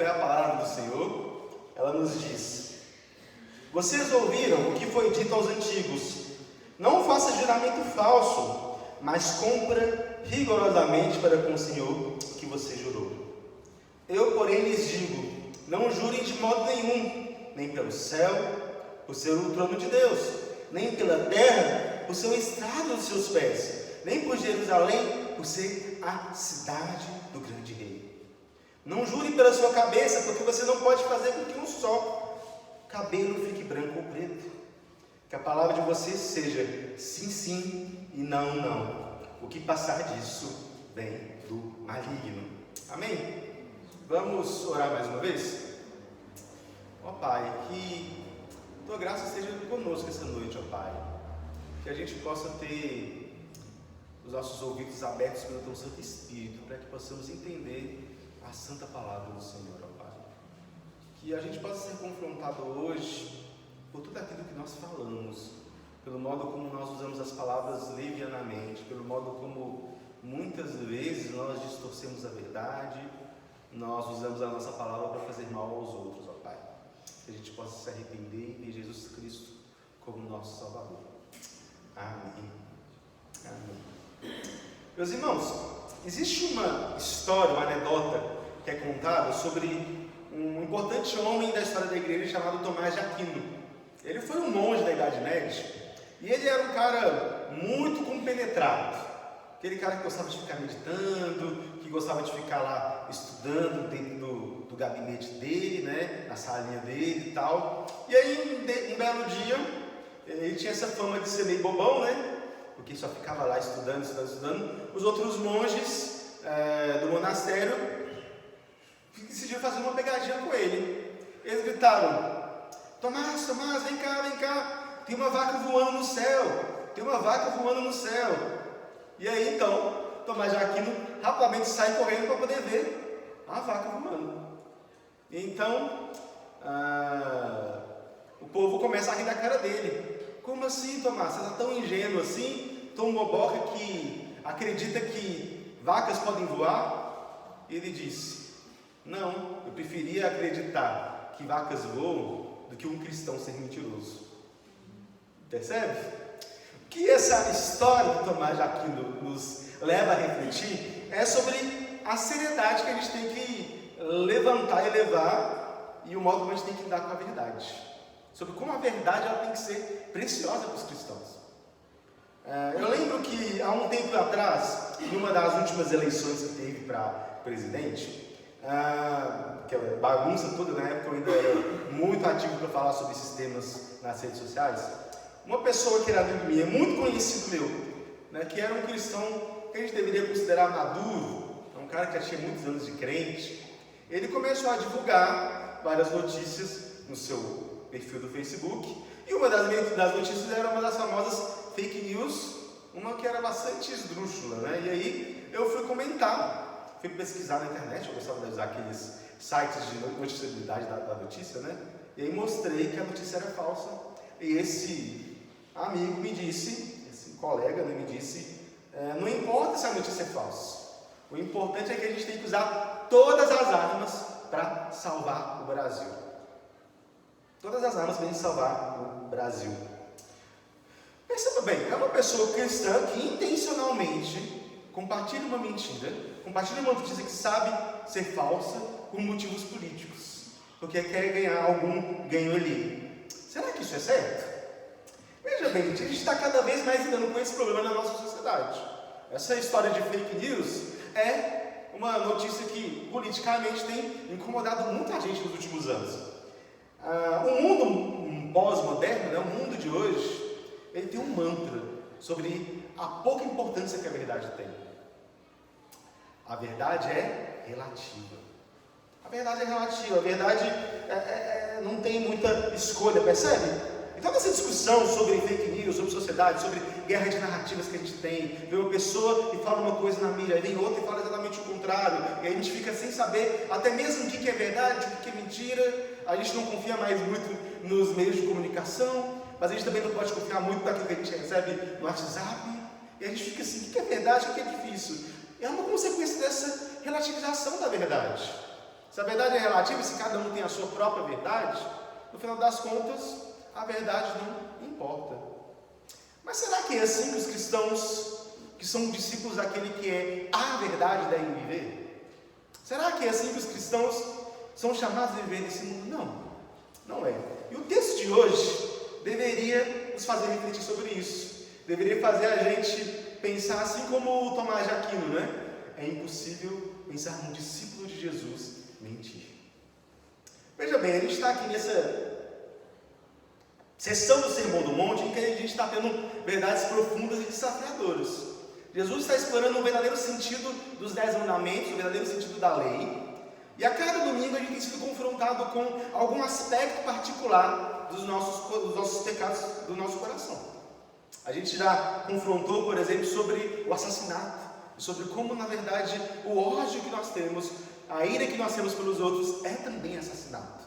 foi a palavra do Senhor, ela nos diz: vocês ouviram o que foi dito aos antigos: não faça juramento falso, mas cumpra rigorosamente para com o Senhor que você jurou. Eu, porém, lhes digo: não jurem de modo nenhum, nem pelo céu, por ser o trono de Deus, nem pela terra, por ser o estrado dos seus pés, nem por Jerusalém, por ser a cidade do grande rei. Não jure pela sua cabeça, porque você não pode fazer com que um só cabelo fique branco ou preto. Que a palavra de vocês seja sim, sim e não, não. O que passar disso vem do maligno. Amém? Vamos orar mais uma vez? Ó Pai, que Tua graça esteja conosco essa noite, ó Pai. Que a gente possa ter os nossos ouvidos abertos pelo Teu Santo Espírito, para que possamos entender a santa palavra do Senhor, ó Pai. Que a gente possa ser confrontado hoje por tudo aquilo que nós falamos, pelo modo como nós usamos as palavras levianamente, pelo modo como muitas vezes nós distorcemos a verdade, nós usamos a nossa palavra para fazer mal aos outros, ó Pai. Que a gente possa se arrepender e ter Jesus Cristo como nosso Salvador. Amém. Amém. Meus irmãos, existe uma história, uma anedota que é contada sobre um importante homem da história da igreja chamado Tomás de Aquino. Ele foi um monge da Idade Média e ele era um cara muito compenetrado. Aquele cara que gostava de ficar meditando, que gostava de ficar lá estudando dentro do gabinete dele, né, na salinha dele e tal. E aí, um belo dia, ele tinha essa fama de ser meio bobão, né? Porque só ficava lá estudando. Os outros monges do monastério decidiram fazer uma pegadinha com ele. Eles gritaram: Tomás, vem cá, tem uma vaca voando no céu. E aí então, Tomás de Aquino rapidamente sai correndo para poder ver a vaca voando. Então, o povo começa a rir da cara dele. Como assim, Tomás? Você está tão ingênuo assim, tão boboca que acredita que vacas podem voar? Ele disse: não, eu preferia acreditar que vacas voam do que um cristão ser mentiroso. Percebe? O que essa história de Tomás de Aquino nos leva a refletir é sobre a seriedade que a gente tem que levantar e levar, e o modo como a gente tem que lidar com a verdade. Sobre como a verdade ela tem que ser preciosa para os cristãos. Eu lembro que há um tempo atrás, em uma das últimas eleições que teve para presidente, aquela bagunça toda, na época eu ainda era muito ativo para falar sobre esses temas nas redes sociais, uma pessoa que era amigo meu, muito conhecido meu, né, que era um cristão que a gente deveria considerar maduro, um cara que já tinha muitos anos de crente, ele começou a divulgar várias notícias no seu perfil do Facebook, e uma das notícias era uma das famosas fake news, uma que era bastante esdrúxula, né? E aí eu fui comentar, fui pesquisar na internet, eu gostava de usar aqueles sites de noticiabilidade da notícia, né? E aí mostrei que a notícia era falsa, e esse amigo me disse, esse colega, né, me disse, não importa se a notícia é falsa, o importante é que a gente tem que usar todas as armas para salvar o Brasil. Todas as armas para a gente salvar o Brasil. Perceba bem, é uma pessoa cristã que intencionalmente compartilha uma mentira, compartilha uma notícia que sabe ser falsa por motivos políticos, porque quer ganhar algum ganho ali. Será que isso é certo? Veja bem, gente, a gente está cada vez mais lidando com esse problema na nossa sociedade. Essa história de fake news é uma notícia que politicamente tem incomodado muita gente nos últimos anos. O mundo pós-moderno, né, o mundo de hoje, ele tem um mantra sobre a pouca importância que a verdade tem. A verdade é relativa. A verdade é relativa, a verdade não tem muita escolha, percebe? Então essa discussão sobre fake news, sobre sociedade, sobre guerra de narrativas que a gente tem, vem uma pessoa e fala uma coisa na mídia, aí vem outra e fala exatamente o contrário, e aí a gente fica sem saber até mesmo o que é verdade, o que é mentira. A gente não confia mais muito nos meios de comunicação, mas a gente também não pode confiar muito naquilo que a gente recebe no WhatsApp, e a gente fica assim, o que é verdade, o que é difícil? É uma consequência dessa relativização da verdade. Se a verdade é relativa, se cada um tem a sua própria verdade, no final das contas, a verdade não importa. Mas será que é assim que os cristãos, que são discípulos daquele que é a verdade, devem viver? Será que é assim que os cristãos são chamados a viver nesse mundo? Não é. E o texto de hoje deveria nos fazer refletir sobre isso. Deveria fazer a gente pensar assim como o Tomás de Aquino, né? É impossível pensar num discípulo de Jesus mentir. Veja bem, a gente está aqui nessa sessão do Sermão do Monte, em que a gente está tendo verdades profundas e desafiadoras. Jesus está explorando o verdadeiro sentido dos 10 mandamentos, o verdadeiro sentido da lei. E a cada domingo a gente tem sido confrontado com algum aspecto particular dos nossos pecados, do nosso coração. A gente já confrontou, por exemplo, sobre o assassinato, sobre como, na verdade, o ódio que nós temos, a ira que nós temos pelos outros é também assassinato.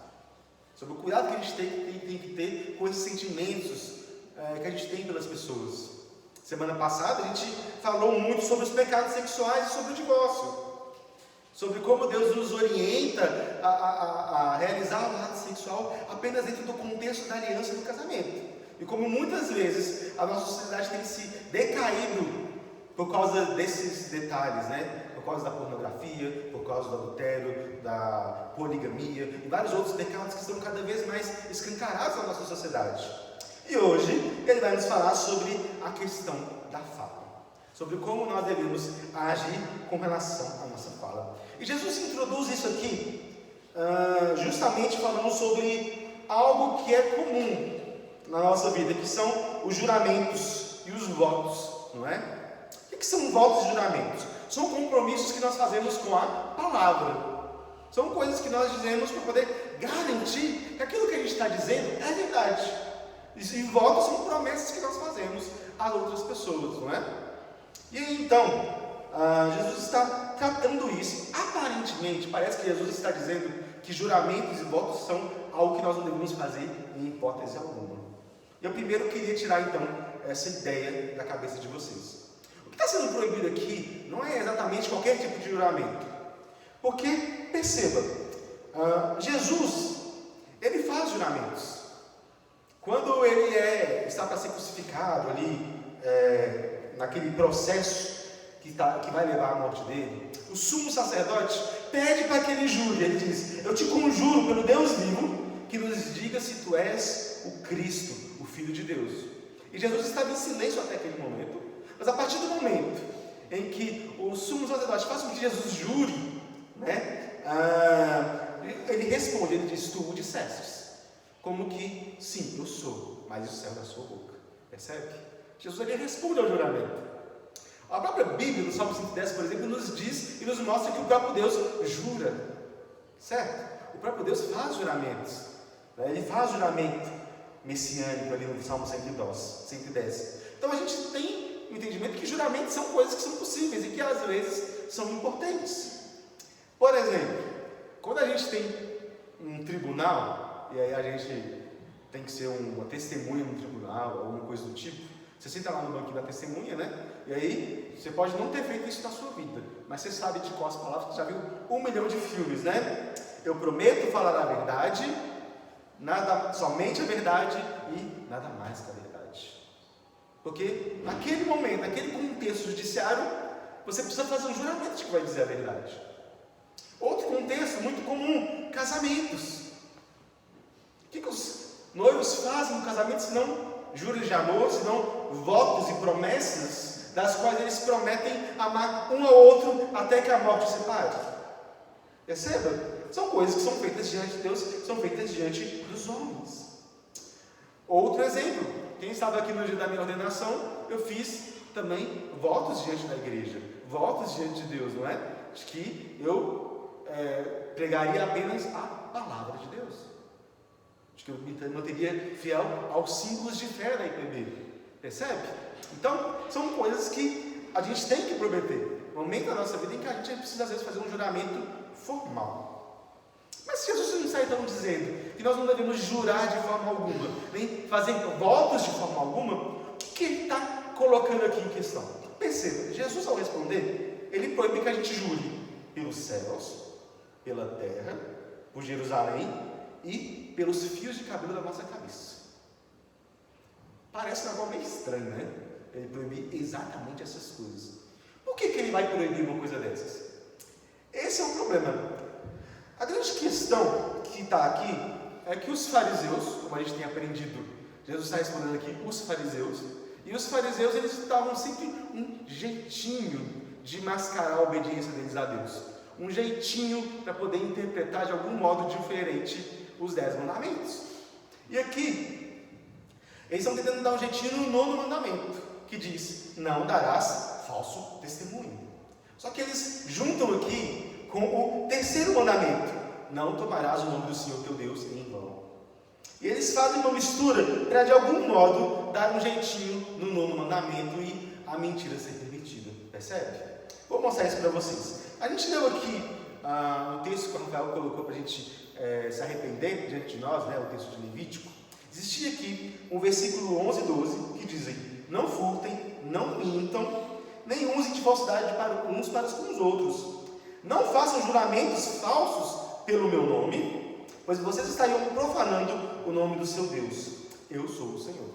Sobre o cuidado que a gente tem que ter com esses sentimentos que a gente tem pelas pessoas. Semana passada a gente falou muito sobre os pecados sexuais e sobre o divórcio. Sobre como Deus nos orienta a realizar o ato sexual apenas dentro do contexto da aliança do casamento. E como muitas vezes a nossa sociedade tem se decaído por causa desses detalhes, né? Por causa da pornografia, por causa do adultério, da poligamia e vários outros pecados que estão cada vez mais escancarados na nossa sociedade. E hoje ele vai nos falar sobre a questão da fala, sobre como nós devemos agir com relação à nossa fala. E Jesus introduz isso aqui justamente falando sobre algo que é comum na nossa vida, que são os juramentos e os votos, não é? O que são votos e juramentos? São compromissos que nós fazemos com a palavra. São coisas que nós dizemos para poder garantir que aquilo que a gente está dizendo é verdade. E votos são promessas que nós fazemos às outras pessoas, não é? E aí, então, Jesus está tratando isso. Aparentemente, parece que Jesus está dizendo que juramentos e votos são algo que nós não devemos fazer em hipótese alguma. Eu primeiro queria tirar, então, essa ideia da cabeça de vocês. O que está sendo proibido aqui não é exatamente qualquer tipo de juramento. Porque, perceba, Jesus, ele faz juramentos. Quando ele está para ser crucificado ali, naquele processo que vai levar à morte dele, o sumo sacerdote pede para que ele jure. Ele diz: eu te conjuro pelo Deus vivo, que nos diga se tu és o Cristo, o Filho de Deus. E Jesus estava em silêncio até aquele momento, mas a partir do momento em que o sumo sacerdote faz com que Jesus jure, né, ele responde, ele diz: tu o dissestes. Como que, sim, eu sou, mas o céu da sua boca. Percebe? Jesus ele responde ao juramento. A própria Bíblia, no Salmo 110, por exemplo, nos diz e nos mostra que o próprio Deus jura. Certo? O próprio Deus faz juramentos. Né? Ele faz juramento messiânico ali no Salmo 110. Então a gente tem o entendimento que juramentos são coisas que são possíveis e que às vezes são importantes. Por exemplo, quando a gente tem um tribunal, e aí a gente tem que ser uma testemunha no tribunal, alguma coisa do tipo, você senta lá no banquinho da testemunha, né? E aí, você pode não ter feito isso na sua vida, mas você sabe de quais palavras, você já viu 1 milhão de filmes, né? Eu prometo falar a verdade, somente a verdade e nada mais que a verdade. Porque naquele momento, naquele contexto judiciário, você precisa fazer um juramento de que vai dizer a verdade. Outro contexto muito comum, casamentos. O que os noivos fazem no casamento se não juros de amor, se não votos e promessas, das quais eles prometem amar um ao outro até que a morte os separe? Perceba? São coisas que são feitas diante de Deus, são feitas diante dos homens. Outro exemplo, quem estava aqui no dia da minha ordenação, eu fiz também votos diante da igreja, votos diante de Deus, não é? De que eu pregaria apenas a palavra de Deus. De que eu me manteria fiel aos símbolos de fé da IPB. Percebe? Então, são coisas que a gente tem que prometer. Um momento da nossa vida em que a gente precisa, às vezes, fazer um juramento formal. Mas se Jesus não está então dizendo que nós não devemos jurar de forma alguma, nem fazer votos de forma alguma, o que ele está colocando aqui em questão? Perceba, Jesus, ao responder, ele proíbe que a gente jure pelos céus, pela terra, por Jerusalém e pelos fios de cabelo da nossa cabeça. Parece um negócio meio estranho, né? Ele proibir exatamente essas coisas. Por que ele vai proibir uma coisa dessas? Esse é o problema. A grande questão que está aqui é que os fariseus, como a gente tem aprendido, Jesus está respondendo aqui, os fariseus, e os fariseus eles estavam sempre um jeitinho de mascarar a obediência deles a Deus. Um jeitinho para poder interpretar de algum modo diferente os 10 mandamentos. E aqui, eles estão tentando dar um jeitinho no 9º mandamento, que diz, não darás falso testemunho. Só que eles juntam aqui com o 3º mandamento, não tomarás o nome do Senhor teu Deus em vão. E eles fazem uma mistura para de algum modo dar um jeitinho no 9º mandamento e a mentira ser permitida. Percebe? Vou mostrar isso para vocês. A gente leu aqui um texto que o Rafael colocou para a gente se arrepender diante de nós, né, o texto de Levítico. Existia aqui um versículo 11 e 12 que dizem, não furtem, não mintam, nem usem de falsidade uns para com os outros. Não façam juramentos falsos pelo meu nome, pois vocês estariam profanando o nome do seu Deus. Eu sou o Senhor.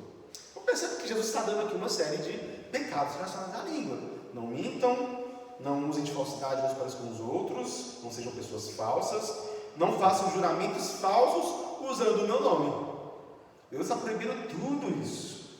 Eu percebo que Jesus está dando aqui uma série de pecados relacionados à língua. Não mintam, não usem de falsidade uns para com os outros, não sejam pessoas falsas, não façam juramentos falsos usando o meu nome. Deus está proibindo tudo isso.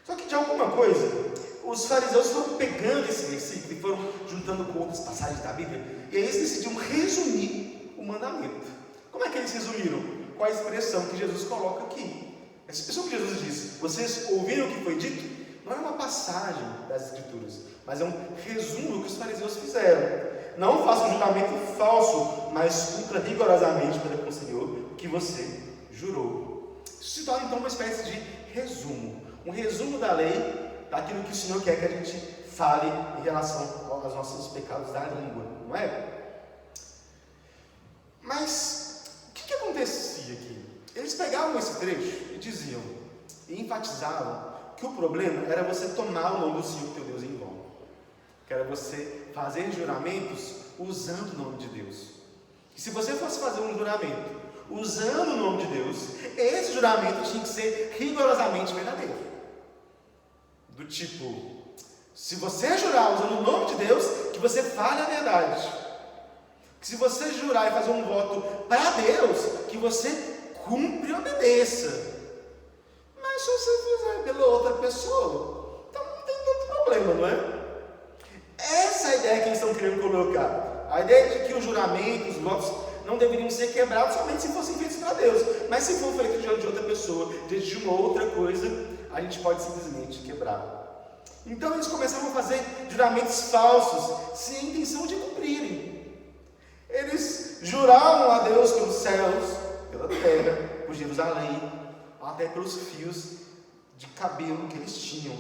Só que de alguma coisa, os fariseus foram pegando esse versículo e foram juntando com outras passagens da Bíblia, e aí eles decidiram resumir o mandamento. Como é que eles resumiram? Com a expressão que Jesus coloca aqui. Essa expressão que Jesus diz, vocês ouviram o que foi dito? Não é uma passagem das Escrituras, mas é um resumo do que os fariseus fizeram. Não faça um juramento falso, mas cumpra rigorosamente para com o Senhor o que você jurou. Isso se torna então uma espécie de resumo. Um resumo da lei, daquilo que o Senhor quer que a gente fale em relação aos nossos pecados da língua, não é? Mas o que acontecia aqui? Eles pegavam esse trecho e diziam, e enfatizavam, que o problema era você tomar o nome do Senhor teu Deus em vão. Que era você fazer juramentos usando o nome de Deus. E se você fosse fazer um juramento usando o nome de Deus, esse juramento tinha que ser rigorosamente verdadeiro. Do tipo, se você jurar usando o nome de Deus, que você fale a verdade. Que se você jurar e fazer um voto para Deus, que você cumpre e obedeça. Mas se você fizer pela outra pessoa, então não tem tanto problema, não é? Essa é a ideia que eles estão querendo colocar. A ideia de que os juramentos, os votos, não deveriam ser quebrados somente se fossem feitos para Deus. Mas se for feito diante de outra pessoa, diante de uma outra coisa, a gente pode simplesmente quebrar. Então eles começaram a fazer juramentos falsos, sem a intenção de cumprirem. Eles juravam a Deus pelos céus, pela terra, por Jerusalém, até pelos fios de cabelo que eles tinham.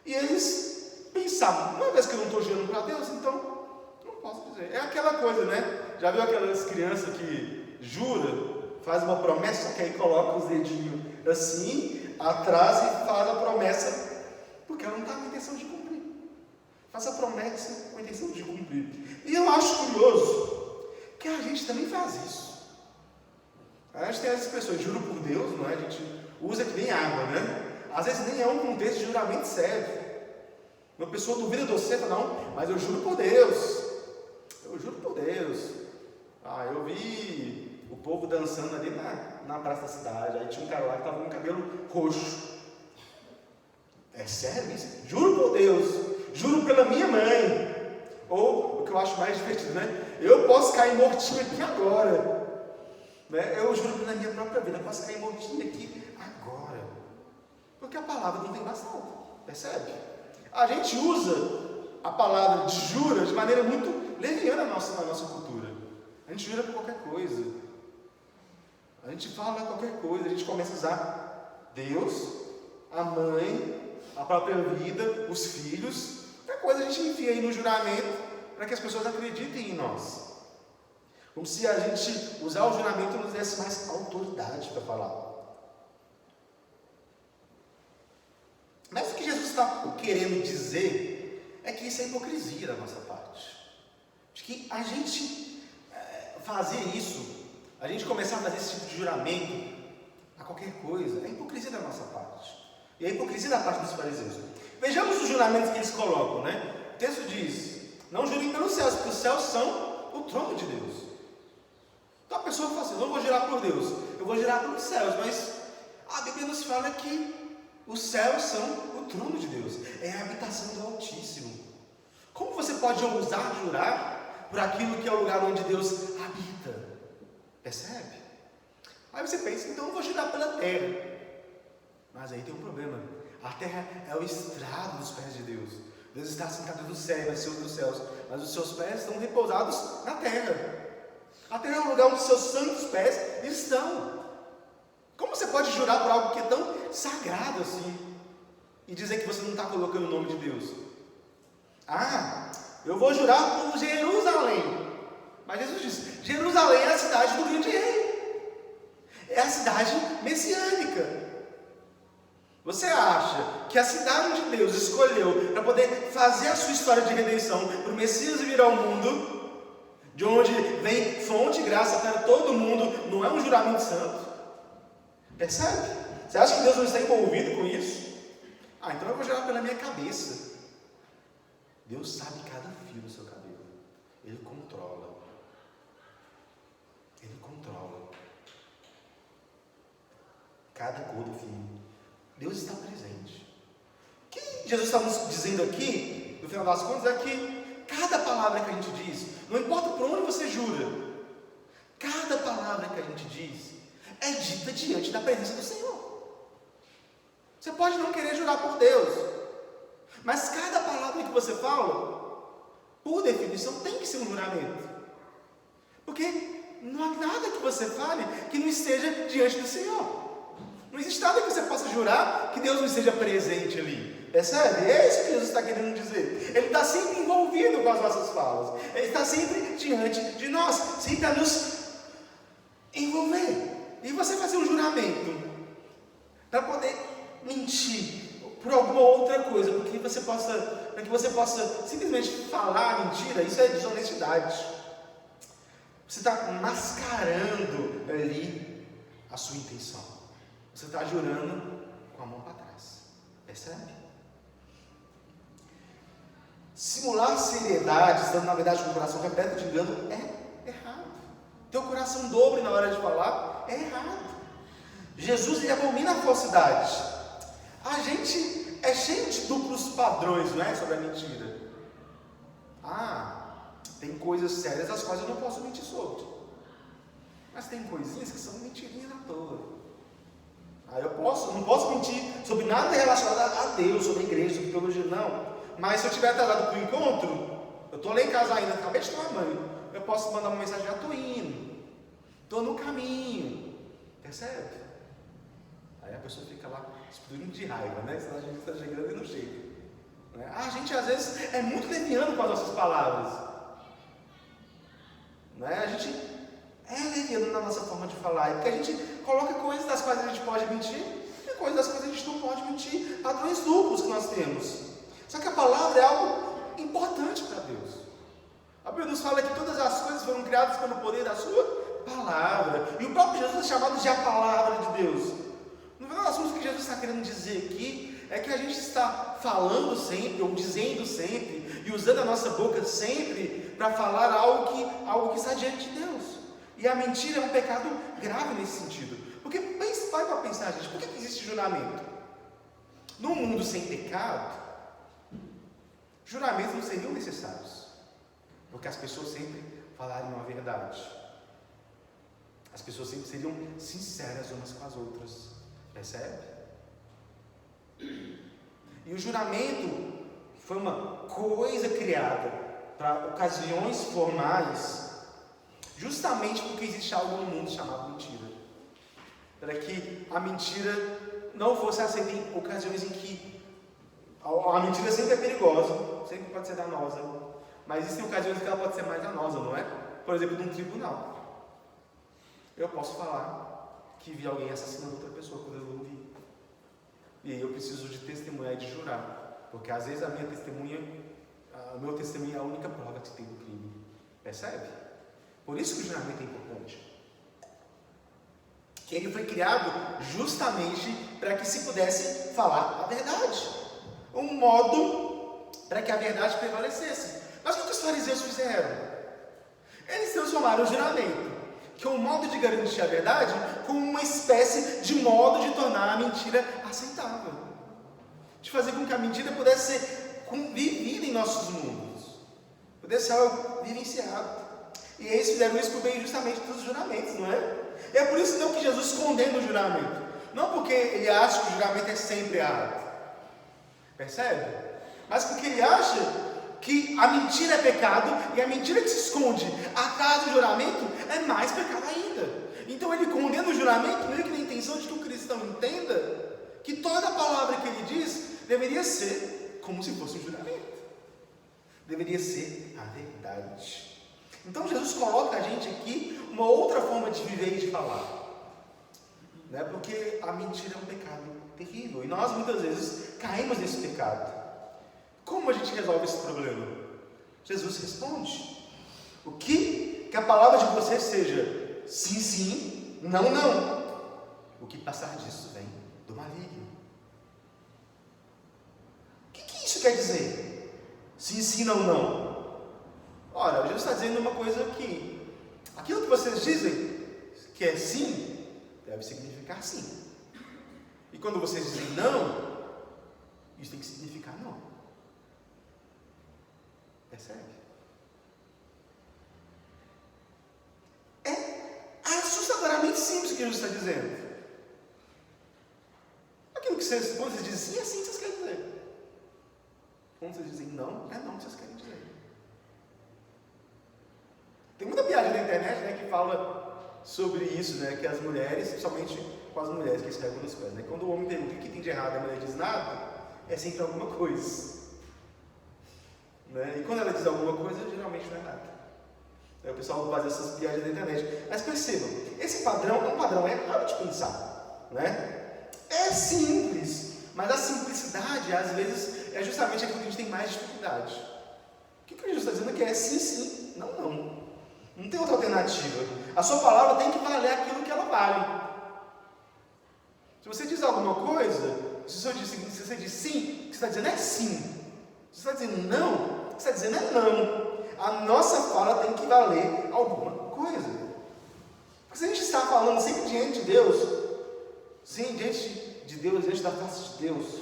E eles pensavam, uma vez que eu não estou jurando para Deus, então não posso dizer. É aquela coisa, né? Já viu aquelas crianças que jura, faz uma promessa, que aí coloca os dedinhos assim, atrás e faz a promessa, porque ela não está com a intenção de cumprir. Faz a promessa com a intenção de cumprir. E eu acho curioso que a gente também faz isso. A gente tem as expressões, juro por Deus, não é? A gente usa que nem água, né? Às vezes nem é um contexto de juramento sério. Uma pessoa duvida de você, fala, não, mas eu juro por Deus. Eu juro por Deus. Eu vi o povo dançando ali na praça da cidade. Aí tinha um cara lá que estava com o cabelo roxo. É sério isso? Juro por Deus. Juro pela minha mãe. Ou, o que eu acho mais divertido, né? Eu posso cair mortinho aqui agora. Né? Eu juro pela minha própria vida. Eu posso cair mortinho aqui agora. Porque a palavra não tem bastante. Percebe? A gente usa a palavra de jura de maneira muito leviana na nossa cultura. A gente jura por qualquer coisa. A gente fala qualquer coisa. A gente começa a usar Deus, a mãe, a própria vida, os filhos. Qualquer coisa a gente enfia aí no juramento para que as pessoas acreditem em nós. Como se a gente usar o juramento nos desse mais autoridade para falar. Mas o que Jesus está querendo dizer é que isso é hipocrisia da nossa parte. De que a gente fazer isso, a gente começar a fazer esse tipo de juramento a qualquer coisa, é hipocrisia da nossa parte. E é hipocrisia da parte dos fariseus. Vejamos os juramentos que eles colocam, né? O texto diz: não jurem pelos céus, porque os céus são o trono de Deus. Então a pessoa fala assim: não vou jurar por Deus, eu vou jurar pelos céus. Mas a Bíblia nos fala que os céus são o trono de Deus, é a habitação do Altíssimo. Como você pode ousar jurar por aquilo que é o lugar onde Deus habita? Percebe? Aí você pensa: então eu vou jurar pela terra. Mas aí tem um problema. A terra é o estrado dos pés de Deus. Deus está sentado no céu, é Senhor dos céus, mas os seus pés estão repousados na terra. A terra é o lugar onde os seus santos pés estão. Como você pode jurar por algo que é tão sagrado assim e dizer que você não está colocando o nome de Deus? Ah, eu vou jurar por Jerusalém. Mas Jesus diz: Jerusalém é a cidade do grande rei, é a cidade messiânica. Você acha que a cidade onde Deus escolheu para poder fazer a sua história de redenção, para o Messias vir ao mundo, de onde vem fonte e graça para todo mundo, não é um juramento santo? Percebe? Você acha que Deus não está envolvido com isso? Ah, então eu vou jurar pela minha cabeça. Deus sabe cada fio do seu cabelo. Ele controla. Ele controla cada cor do fio. Deus está presente. O que Jesus está nos dizendo aqui, no final das contas, é que cada palavra que a gente diz, não importa por onde você jura, cada palavra que a gente diz é dita diante da presença do Senhor. Você pode não querer jurar por Deus, mas cada palavra que você fala, por definição, tem que ser um juramento. Porque não há nada que você fale que não esteja diante do Senhor. Não existe nada que você possa jurar que Deus não esteja presente ali. Percebe? É isso que Jesus está querendo dizer. Ele está sempre envolvido com as nossas falas. Ele está sempre diante de nós, sempre a nos envolver. E você fazer um juramento para poder mentir por alguma outra coisa, para que você possa simplesmente falar mentira, isso é desonestidade. Você está mascarando ali a sua intenção. Você está jurando com a mão para trás. Percebe? Simular seriedade, estando na verdade com o coração repleto de engano, é errado. Ter o coração dobre na hora de falar é errado. Jesus, ele abomina a falsidade. A gente é cheio de duplos padrões, não é? Sobre a mentira. Tem coisas sérias as quais eu não posso mentir sobre. Mas tem coisinhas que são mentirinhas à toa. Eu não posso mentir sobre nada relacionado a Deus, sobre a igreja, sobre teologia, não. Mas se eu estiver atrasado para o encontro, eu estou lá em casa ainda, acabei de tomar banho, eu posso mandar uma mensagem: já estou indo, estou no caminho. Percebe? Aí a pessoa fica lá explodindo de raiva, né? Senão a gente está chegando e não chega. A gente às vezes é muito leviano com as nossas palavras. A gente é leviano na nossa forma de falar, porque a gente coloca coisas das quais a gente pode mentir e coisas das quais a gente não pode mentir, padrões duplos que nós temos. Só que a palavra é algo importante para Deus. A Bíblia nos fala que todas as coisas foram criadas pelo poder da sua palavra, e o próprio Jesus é chamado de a palavra de Deus. No final das contas, o que Jesus está querendo dizer aqui é que a gente está falando sempre, ou dizendo sempre, e usando a nossa boca sempre para falar algo que está diante de Deus. E a mentira é um pecado grave nesse sentido. Porque vai para pensar, gente, por que existe juramento? Num mundo sem pecado, juramentos não seriam necessários, porque as pessoas sempre falariam a verdade. As pessoas sempre seriam sinceras umas com as outras. Percebe? E o juramento foi uma coisa criada para ocasiões formais, justamente porque existe algo no mundo chamado mentira, para que a mentira não fosse aceita em ocasiões em que a mentira sempre é perigosa, sempre pode ser danosa, mas existem ocasiões em que ela pode ser mais danosa, não é? Por exemplo, num tribunal, eu posso falar que vi alguém assassinando outra pessoa quando eu não vi, e aí eu preciso de testemunhar e de jurar, porque às vezes o meu testemunho é a única prova que tem do crime. Percebe? Por isso que o juramento é importante. Que ele foi criado justamente para que se pudesse falar a verdade. Um modo para que a verdade prevalecesse. Mas o que os fariseus fizeram? Eles transformaram o juramento, que é um modo de garantir a verdade, como uma espécie de modo de tornar a mentira aceitável. De fazer com que a mentira pudesse ser vivida em nossos mundos. Pudesse ser algo vivenciado. E eles fizeram isso por bem justamente dos juramentos, não é? E é por isso não que Jesus condena o juramento. Não porque ele acha que o juramento é sempre errado. Percebe? Mas porque ele acha que a mentira é pecado, e a mentira que se esconde atrás do juramento é mais pecado ainda. Então ele condena o juramento meio que na intenção de que o cristão entenda que toda palavra que ele diz deveria ser como se fosse um juramento. Deveria ser a verdade. Então Jesus coloca a gente aqui uma outra forma de viver e de falar. Né? Porque a mentira é um pecado terrível. E nós muitas vezes caímos nesse pecado. Como a gente resolve esse problema? Jesus responde. O que a palavra de você seja sim, sim, não, não. O que passar disso vem do maligno. O que isso quer dizer? Sim, sim, não, não. Ora, Jesus está dizendo uma coisa aqui. Aquilo que vocês dizem que é sim, deve significar sim. E quando vocês dizem não, isso tem que significar não. Percebe? É assustadoramente simples o que Jesus está dizendo. Aquilo que vocês, quando vocês dizem sim, é sim que vocês querem dizer. Quando vocês dizem não, é não que vocês querem dizer. Tem muita piada na internet, né, que fala sobre isso, né, que as mulheres, principalmente com as mulheres que escrevem nos pés, né, quando o homem pergunta o que tem de errado e a mulher diz nada, é sempre alguma coisa. Né? E quando ela diz alguma coisa, geralmente não é nada. O pessoal faz essas piadas na internet. Mas percebam, esse padrão é um padrão errado de pensar. Né? É simples, mas a simplicidade, às vezes, é justamente aquilo que a gente tem mais dificuldade. O que Jesus está dizendo aqui é sim, sim, não, não. Não tem outra alternativa. A sua palavra tem que valer aquilo que ela vale. Se você diz alguma coisa, se você diz sim, o que você está dizendo é sim. Se você está dizendo não, o que você está dizendo é não. A nossa fala tem que valer alguma coisa. Porque se a gente está falando sempre diante de Deus, sim, diante de Deus, diante da face de Deus,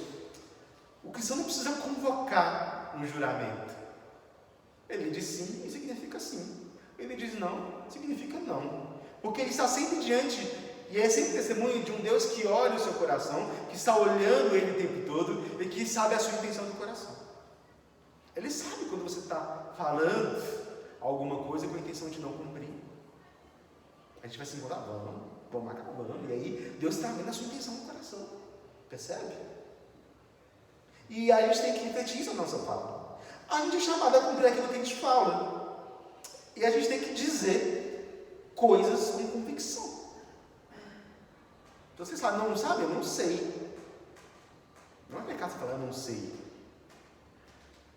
o cristão não precisa convocar um juramento. Ele diz sim, significa sim. Ele diz não, significa não. Porque ele está sempre diante, e é sempre testemunho de um Deus que olha o seu coração, que está olhando ele o tempo todo e que sabe a sua intenção do coração. Ele sabe quando você está falando alguma coisa com a intenção de não cumprir. A gente vai se encontrar, vamos acabando. E aí Deus está vendo a sua intenção no coração. Percebe? E aí a gente tem que refletir isso na nossa fala. A gente é chamado a cumprir aquilo que a gente fala. E a gente tem que dizer coisas com convicção. Então vocês falam, não sabe? Eu não sei. Não é pecado você falar, eu não sei.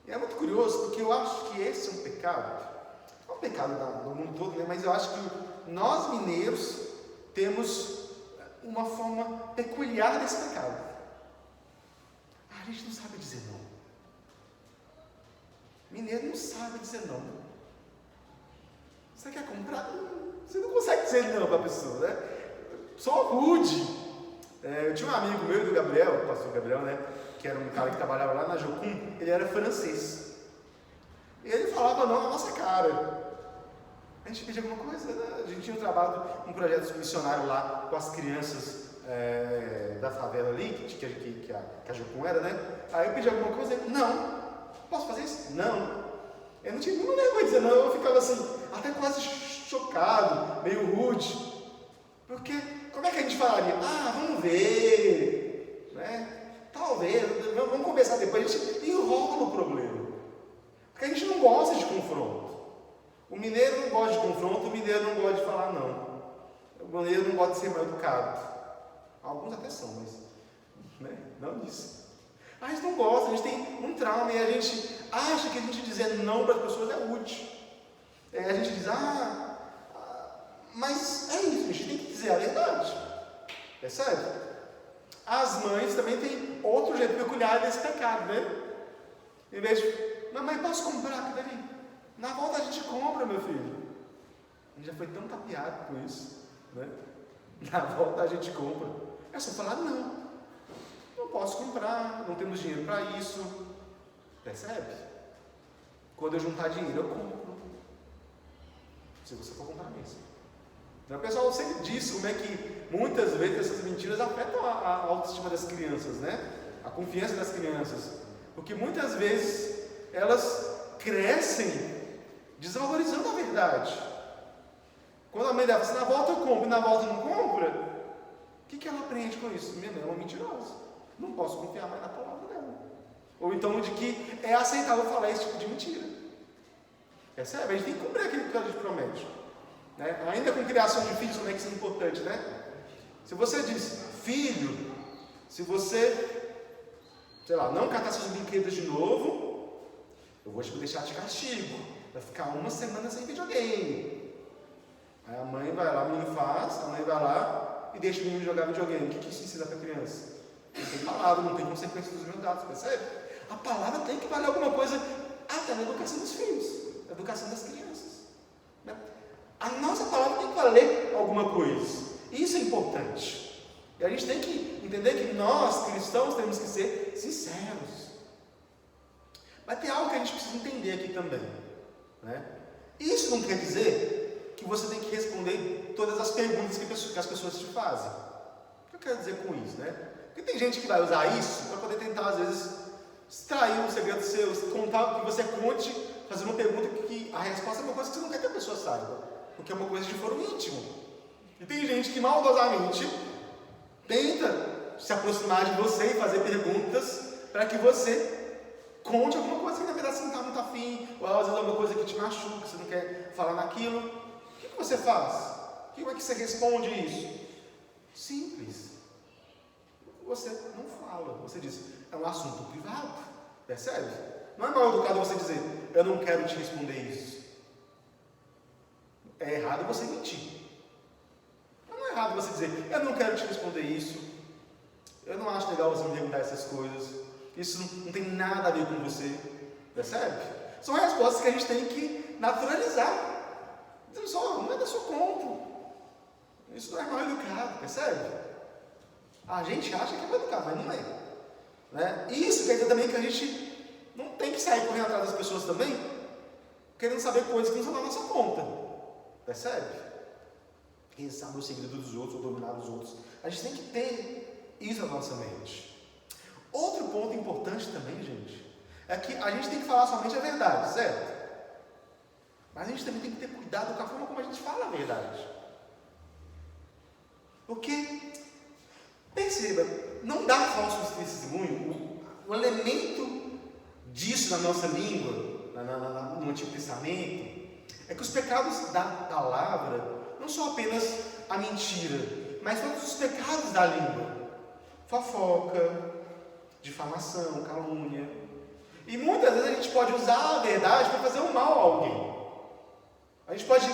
E é muito curioso, porque eu acho que esse é um pecado. Não é um pecado no mundo todo, né? Mas eu acho que nós mineiros temos uma forma peculiar desse pecado. A gente não sabe dizer não. Mineiro não sabe dizer não. Você quer comprar? Você não consegue dizer não para a pessoa, né? Só rude. Eu tinha um amigo meu, do Gabriel, o pastor Gabriel, né? Que era um cara que trabalhava lá na Jocum, ele era francês. E ele falava não na nossa cara. A gente pedia alguma coisa, né? A gente tinha um projeto missionário lá com as crianças da favela ali, que a Jocum era, né? Aí eu pedi alguma coisa, ele, não. Posso fazer isso? Não. Eu não tinha nenhuma vergonha de dizer não, eu ficava assim, até quase chocado, meio rude. Porque, como é que a gente falaria? Vamos ver, né? Talvez, vamos conversar depois, a gente enrola o problema. Porque a gente não gosta de confronto. O mineiro não gosta de confronto, o mineiro não gosta de falar não. O mineiro não gosta de ser mal educado. Alguns até são, mas não isso. A gente não gosta, a gente tem um trauma e a gente acha que a gente dizer não para as pessoas é útil. A gente diz, Mas é isso, a gente tem que dizer a verdade. Percebe? As mães também têm outro jeito peculiar desse pecado, né? Em vez de, mamãe, posso comprar aquilo ali? Na volta a gente compra, meu filho. A gente já foi tão tapeado com isso, né? Na volta a gente compra. É só falar, não posso comprar, não temos dinheiro para isso. Percebe? Quando eu juntar dinheiro, eu compro. Se você for comprar mesmo. Então, o pessoal sempre diz como é que muitas vezes essas mentiras afetam a autoestima das crianças, né? A confiança das crianças. Porque muitas vezes elas crescem desvalorizando a verdade. Quando a mãe dela fala assim, na volta eu compro e na volta não compra, o que ela aprende com isso? Minha mãe é uma mentirosa. Não posso confiar mais na palavra dela. Ou então de que é aceitável falar esse tipo de mentira. Percebe? A gente tem que cumprir aquilo que a gente promete. Né? Ainda com criação de filhos, como é que isso é importante, né? Se você diz, filho, se você, sei lá, não catar seus brinquedos de novo, eu vou te deixar de castigo. Vai ficar uma semana sem videogame. Aí a mãe vai lá, o menino faz, a mãe vai lá e deixa o menino jogar videogame. O que isso ensina para a criança? Não tem palavra, não tem consequência dos meus dados, percebe? A palavra tem que valer alguma coisa até na educação dos filhos, na educação das crianças. Né? A nossa palavra tem que valer alguma coisa. Isso é importante. E a gente tem que entender que nós, cristãos, temos que ser sinceros. Mas tem algo que a gente precisa entender aqui também. Né? Isso não quer dizer que você tem que responder todas as perguntas que as pessoas te fazem. O que eu quero dizer com isso? Né? Porque tem gente que vai usar isso para poder tentar, às vezes, extrair um segredo seu, contar que você conte, fazer uma pergunta que a resposta é uma coisa que você não quer que a pessoa saiba, porque é uma coisa de foro íntimo. E tem gente que maldosamente tenta se aproximar de você e fazer perguntas para que você conte alguma coisa que na verdade você não está muito afim, ou às vezes alguma coisa que te machuca, que você não quer falar naquilo. O que você faz? Como é que você responde isso? Simples. Você não fala, você diz, é um assunto privado, percebe? Não é mal educado você dizer, eu não quero te responder isso. É errado você mentir. Não é errado você dizer, eu não quero te responder isso, eu não acho legal você me perguntar essas coisas, isso não tem nada a ver com você, percebe? São respostas que a gente tem que naturalizar. Dizendo só, não é da sua conta. Isso não é mal educado, percebe? A gente acha que é mal educado, mas não é. Né? Isso quer dizer também que a gente não tem que sair correndo atrás das pessoas também, querendo saber coisas que não são da nossa conta. Percebe? Quem sabe o segredo dos outros ou dominar os outros. A gente tem que ter isso na nossa mente. Outro ponto importante também, gente, é que a gente tem que falar somente a verdade, certo? Mas a gente também tem que ter cuidado com a forma como a gente fala a verdade. Porque, perceba, não dá falso testemunho. O elemento disso na nossa língua, no Antigo Testamento, é que os pecados da palavra não são apenas a mentira, mas todos os pecados da língua. Fofoca, difamação, calúnia. E muitas vezes a gente pode usar a verdade para fazer um mal a alguém. A gente pode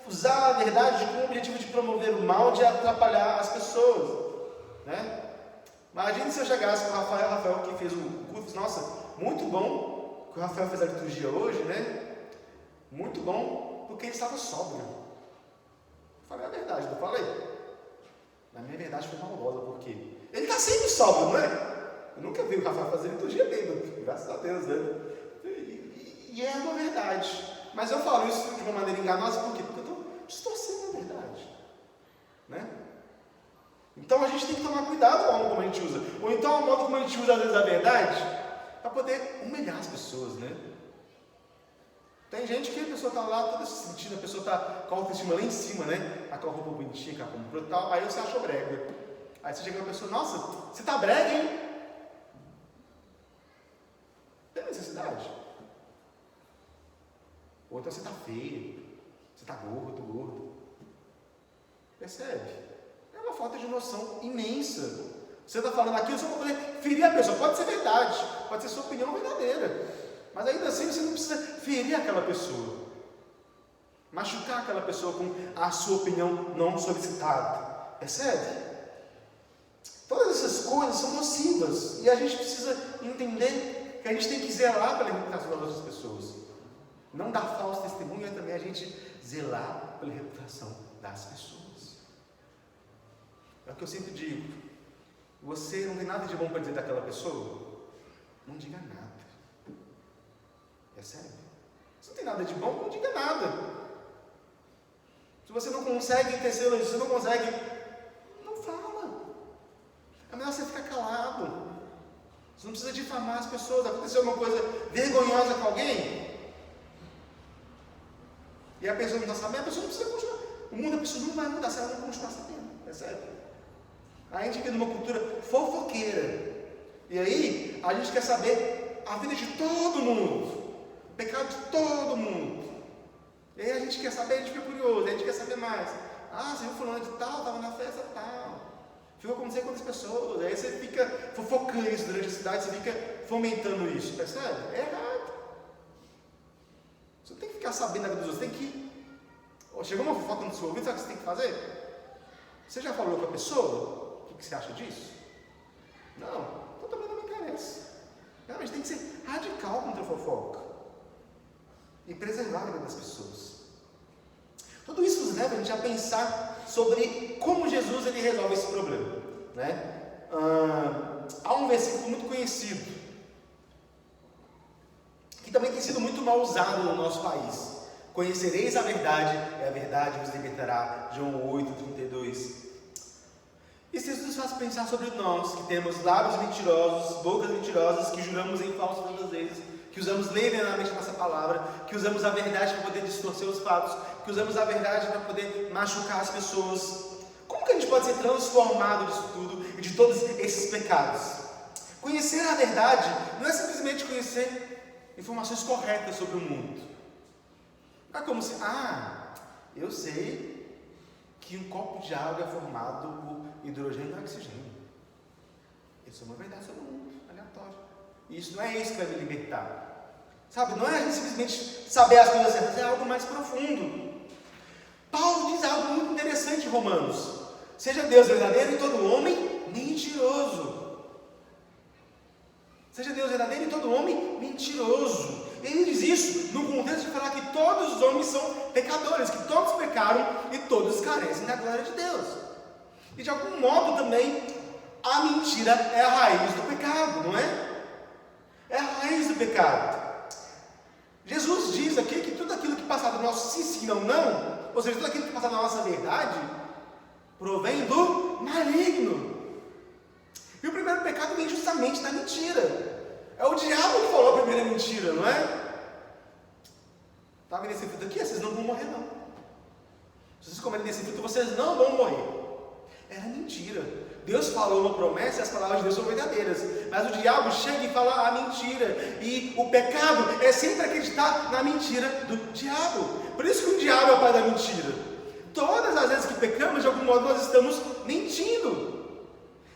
usar a verdade com o objetivo de promover o mal, de atrapalhar as pessoas. Né? Imagine se eu chegasse com o Rafael que fez o culto, nossa, muito bom que o Rafael fez a liturgia hoje, né? Muito bom, porque ele estava sóbrio. Eu falei a verdade, não falei? Na minha verdade foi maldosa, porque ele está sempre sóbrio, não é? Eu nunca vi o Rafael fazer liturgia bêbado, graças a Deus, né? E é uma verdade. Mas eu falo isso de uma maneira enganosa, por quê? Porque eu estou distorcendo a verdade. Né? Então a gente tem que tomar cuidado com a modo como a gente usa. Ou então a modo como a gente usa às vezes a verdade para poder humilhar as pessoas, né? Tem gente que a pessoa está lá toda se sentindo, a pessoa está com a autoestima lá em cima, né? Com a roupa bonitinha, que ela comprou e tal, aí você acha brega. Aí você chega na pessoa, nossa, você está brega, hein? Tem necessidade? Ou então você está feio, você está gordo. Percebe? É uma falta de noção imensa. Você está falando aquilo só para poder ferir a pessoa. Pode ser verdade, pode ser sua opinião verdadeira. Mas ainda assim você não precisa ferir aquela pessoa. machucar aquela pessoa com a sua opinião não solicitada. Percebe? Todas essas coisas são nocivas e a gente precisa entender que a gente tem que zelar pela reputação das outras pessoas. Não dar falso testemunho é também a gente zelar pela reputação das pessoas. É o que eu sempre digo. Você não tem nada de bom para dizer daquela pessoa? Não diga nada. Percebe? Se não tem nada de bom, não diga nada. Se você não consegue tecer elogio, se você não consegue, não fala. É melhor você ficar calado. Você não precisa difamar as pessoas. Aconteceu uma coisa vergonhosa com alguém e a pessoa não está sabendo, a pessoa não precisa continuar. O mundo da pessoa não vai mudar se ela não continuar sabendo. Percebe? A gente vive numa cultura fofoqueira. E aí, a gente quer saber a vida de todo mundo, o pecado de todo mundo. E aí a gente quer saber, a gente fica curioso, a gente quer saber mais. Ah, você viu fulano de tal, estava na festa tal. Ficou com não sei quantas pessoas. Aí você fica fofocando isso durante a cidade, você fica fomentando isso. Percebe? É errado. Você não tem que ficar sabendo da vida dos outros, tem que... Chegou uma fofoca no seu ouvido, sabe o que você tem que fazer? Você já falou com a pessoa? O que você acha disso? Não, então também não me interessa. Realmente tem que ser radical contra a fofoca e preservar a vida das pessoas. Tudo isso nos leva a gente a pensar sobre como Jesus ele resolve esse problema, né? Há um versículo muito conhecido que também tem sido muito mal usado no nosso país. Conhecereis a verdade, e a verdade vos libertará. João 8:32. Esse texto nos faz pensar sobre nós, que temos lábios mentirosos, bocas mentirosas, que juramos em falso todas as vezes, que usamos levianamente a nossa palavra, que usamos a verdade para poder distorcer os fatos, que usamos a verdade para poder machucar as pessoas. Como que a gente pode ser transformado disso tudo e de todos esses pecados? Conhecer a verdade não é simplesmente conhecer informações corretas sobre o mundo. Não é como se, eu sei que um copo de água é formado por hidrogênio e oxigênio. Isso é uma verdade sobre o mundo, aleatório. E isso não é isso que vai me libertar. Sabe, não é a gente simplesmente saber as coisas certas, é algo mais profundo. Paulo diz algo muito interessante em Romanos: seja Deus verdadeiro e todo homem mentiroso. Seja Deus verdadeiro e todo homem mentiroso. Ele diz isso no contexto de falar que todos os homens são pecadores, que todos pecaram e todos carecem da glória de Deus. E de algum modo também a mentira é a raiz do pecado, não é? É a raiz do pecado. Jesus diz aqui que tudo aquilo que passa do nosso sim, sim, não, não, ou seja, tudo aquilo que passa da nossa verdade, provém do maligno. E o primeiro pecado vem justamente da mentira. É o diabo que falou a primeira mentira, não é? Está vendo esse fruto aqui? Vocês não vão morrer, não. Se vocês comerem desse fruto, vocês não vão morrer. Era mentira. Deus falou uma promessa e as palavras de Deus são verdadeiras. Mas o diabo chega e fala a mentira. E o pecado é sempre acreditar na mentira do diabo. Por isso que o diabo é o pai da mentira. Todas as vezes que pecamos, de algum modo, nós estamos mentindo.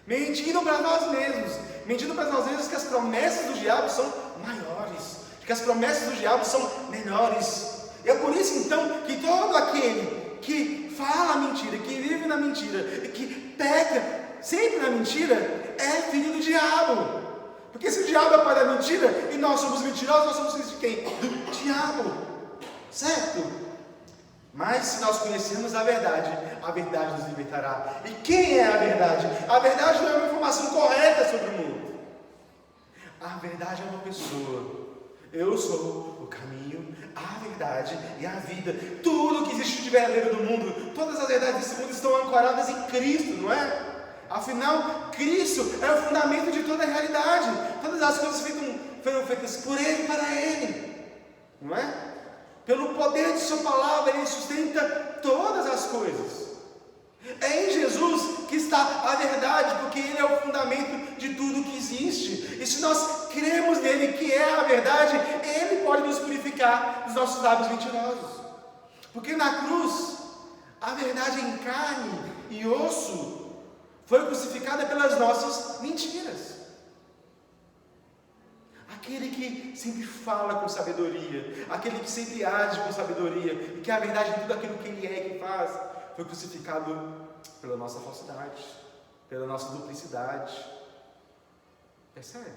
Mentindo para nós mesmos. Mentindo para nós mesmos que as promessas do diabo são maiores. Que as promessas do diabo são melhores. E é por isso então que todo aquele que fala a mentira, que vive na mentira e que peca sempre na mentira é filho do diabo. Porque se o diabo é pai da mentira e nós somos mentirosos, nós somos filhos de quem? Do diabo. Certo? Mas se nós conhecermos a verdade nos libertará. E quem é a verdade? A verdade não é uma informação correta sobre o mundo. A verdade é uma pessoa. Eu sou o caminho, a verdade e a vida. Tudo que existe de verdadeiro do mundo, todas as verdades desse mundo estão ancoradas em Cristo, não é? Afinal, Cristo é o fundamento de toda a realidade. Todas as coisas foram feitas por Ele e para Ele, não é? Pelo poder de sua palavra, Ele sustenta todas as coisas. É em Jesus que está a verdade, porque Ele é o fundamento de tudo que existe. E se nós cremos nele, que é a verdade, Ele pode nos purificar dos nossos lábios mentirosos. Porque na cruz, a verdade em carne e osso foi crucificada pelas nossas mentiras. aquele que sempre fala com sabedoria, aquele que sempre age com sabedoria, e que a verdade de tudo aquilo que Ele é e que faz, foi crucificado pela nossa falsidade, pela nossa duplicidade. Percebe?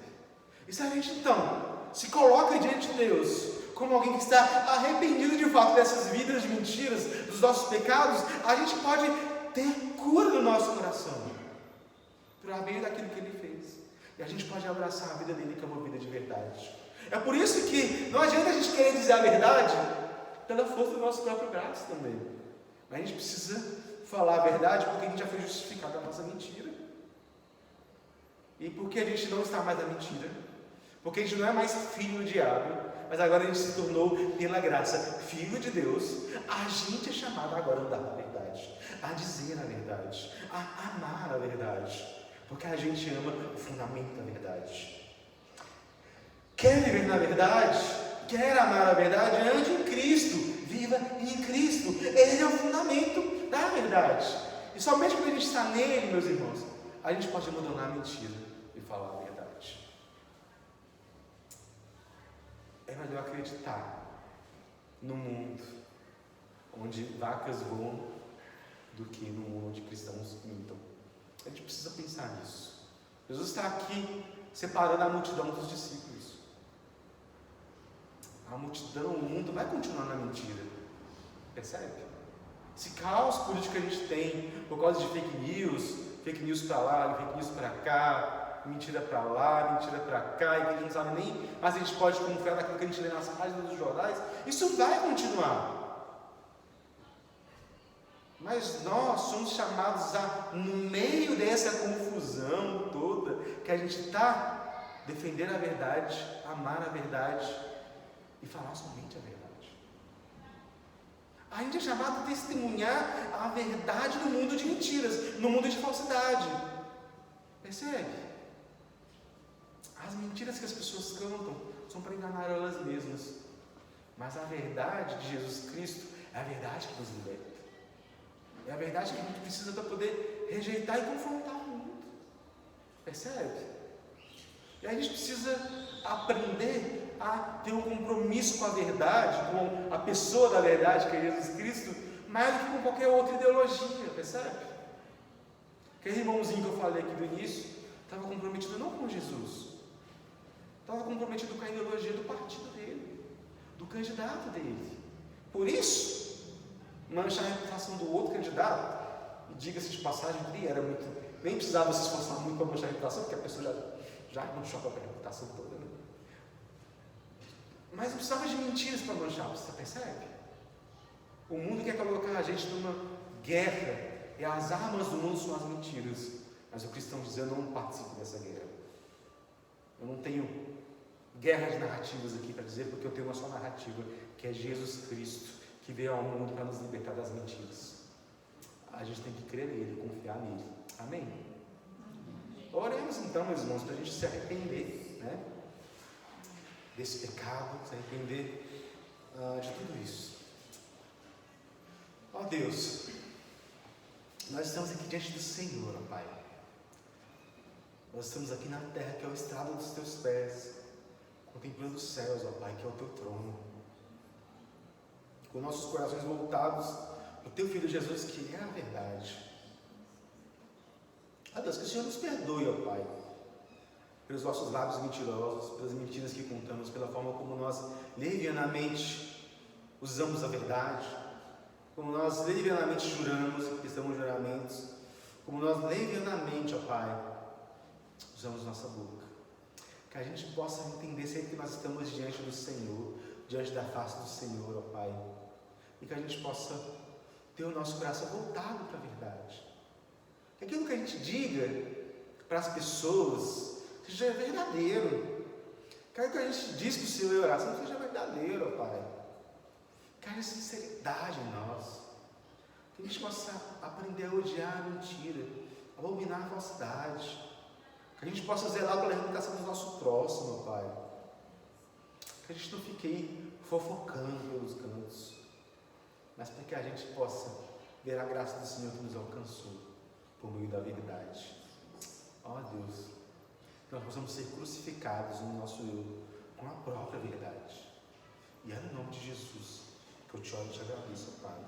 E se a gente então se coloca diante de Deus como alguém que está arrependido de fato dessas vidas de mentiras, dos nossos pecados, a gente pode ter cura no nosso coração, por meio daquilo que Ele fez. E a gente pode abraçar a vida dele, que é uma vida de verdade. É por isso que não adianta a gente querer dizer a verdade pela força do nosso próprio braço também. Mas a gente precisa falar a verdade porque a gente já foi justificado da nossa mentira. E porque a gente não está mais na mentira. Porque a gente não é mais filho do diabo, mas agora a gente se tornou, pela graça, filho de Deus. A gente é chamado agora a andar na verdade, a dizer a verdade, a amar a verdade. Porque a gente ama o fundamento da verdade. Quer viver na verdade? Quer amar a verdade? Ande em Cristo. Viva em Cristo. Ele é o fundamento da verdade. E somente quando a gente está nele, meus irmãos, a gente pode abandonar a mentira e falar a verdade. É melhor acreditar no mundo onde vacas voam do que no mundo onde cristãos mintam. A gente precisa pensar nisso. Jesus está aqui separando a multidão dos discípulos. A multidão, o mundo vai continuar na mentira. Percebe? Esse caos político que a gente tem por causa de fake news para lá, fake news para cá, mentira para lá, mentira para cá, e que a gente não sabe nem, mas a gente pode confiar naquilo que a gente lê nas páginas dos jornais. Isso vai continuar. Mas nós somos chamados a, no meio dessa confusão toda, que a gente está, defender a verdade, amar a verdade e falar somente a verdade. A gente é chamado a testemunhar a verdade no mundo de mentiras, no mundo de falsidade. Percebe? As mentiras que as pessoas cantam são para enganar elas mesmas. Mas a verdade de Jesus Cristo é a verdade que nos liberta. É a verdade que a gente precisa para poder rejeitar e confrontar o mundo. Percebe? E a gente precisa aprender a ter um compromisso com a verdade, com a pessoa da verdade, que é Jesus Cristo, mais do que com qualquer outra ideologia. Percebe? Aquele irmãozinho que eu falei aqui do início estava comprometido não com Jesus, estava comprometido com a ideologia do partido dele, do candidato dele. Por isso, manchar a reputação do outro candidato, e diga-se de passagem, nem precisava se esforçar muito para manchar a reputação, porque a pessoa já manchou a própria reputação toda, né? Mas não precisava de mentiras para manchar, você percebe? O mundo quer colocar a gente numa guerra, e as armas do mundo são as mentiras, mas o cristão diz: eu não participo dessa guerra, eu não tenho guerra de narrativas aqui para dizer, porque eu tenho uma só narrativa, que é Jesus Cristo, que veio ao mundo para nos libertar das mentiras. A gente tem que crer nele, confiar nele. Amém? Oremos então, meus irmãos, para a gente se arrepender, né, desse pecado, se arrepender de tudo isso. Ó Deus, nós estamos aqui diante do Senhor, ó Pai. Nós estamos aqui na terra, que é o estrado dos teus pés, contemplando os céus, ó Pai, que é o teu trono, com nossos corações voltados no teu Filho Jesus, que é a verdade. Ó Deus, que o Senhor nos perdoe, ó Pai, pelos nossos lábios mentirosos, pelas mentiras que contamos, pela forma como nós levianamente usamos a verdade, como nós levianamente juramos e prestamos juramentos, como nós levianamente, ó Pai, usamos nossa boca. Que a gente possa entender sempre que nós estamos diante do Senhor, diante da face do Senhor, ó Pai, e que a gente possa ter o nosso coração voltado para a verdade. Que aquilo que a gente diga para as pessoas seja verdadeiro. Que aquilo que a gente diz para o Senhor em oração seja verdadeiro, ó Pai. Que haja sinceridade em nós. Que a gente possa aprender a odiar a mentira, a abominar a falsidade. Que a gente possa zelar pela reputação do nosso próximo, ó Pai. Que a gente não fique aí fofocando pelos cantos, mas para que a gente possa ver a graça do Senhor que nos alcançou por meio da verdade. Ó Deus, que nós possamos ser crucificados no nosso eu, Jesus, que eu te oro e te agradeço, Pai.